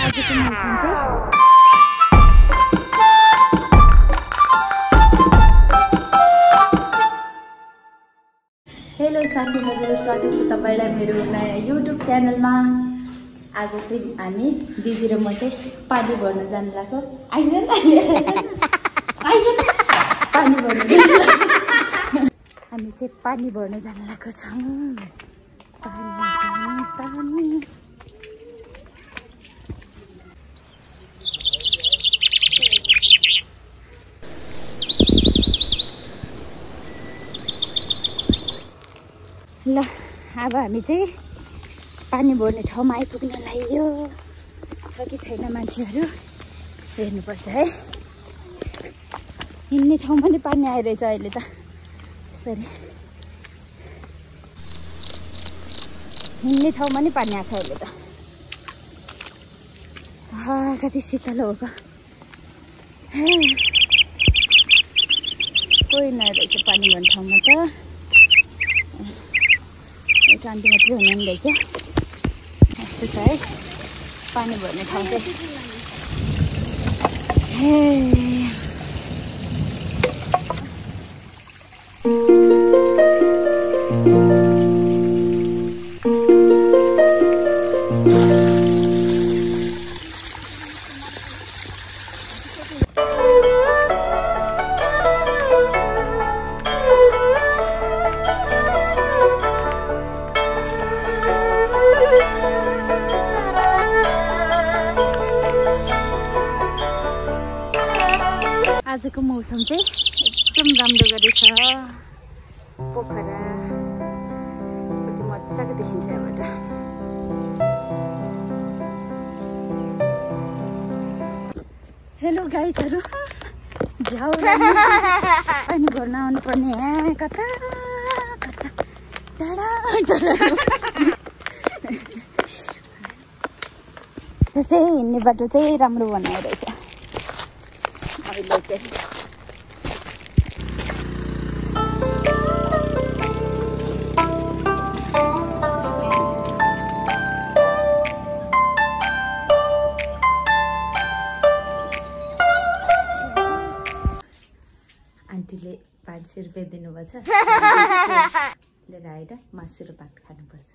आजको मौसम चाहिँ हेलो साथीहरु, स्वागत छ तपाईलाई मेरो नयाँ युट्युब च्यानलमा। आज चाहिँ हामी दिदी र म चाहिँ पानी भर्न जान लाग्यो। आइजन पानी भर्न हामी चाहिँ पानी भर्न जान लागेको छौं। पानी ल अब हामी चाहिँ पानी भर्ने ठाउँमा आइपुग्न लाग्यो। छ कि छैन मान्छेहरू हेर्नुपर्छ है। हिँड्ने ठाउँमा नि पानी आइरहेछ अहिले त। यसरी हिँड्ने ठाउँमा नि पानी आछ अहिले त। कति शीतल हो त। कोही नरहेछ पानी भर्ने ठाउँमा त। शान्ति मात्रै हुनु रहेछ। यस्तो छ है पानी भर्ने ठाउँ चाहिँ। आजको मौसम चाहिँ एकदम राम्रो गरेछ। पोखरा कति मजाको देखिन्छ यहाँबाट। हेलो गाइजहरु, जाऊ पानी भर्न आउनु पर्ने। कता कता टाढा टाढा त्यसै हिँड्ने बाटो चाहिँ राम्रो बनाएको रहेछ। आन्टीले 500 रुपैयाँ दिनुभएको छ। लिएर आएर मासु र भात खानुपर्छ।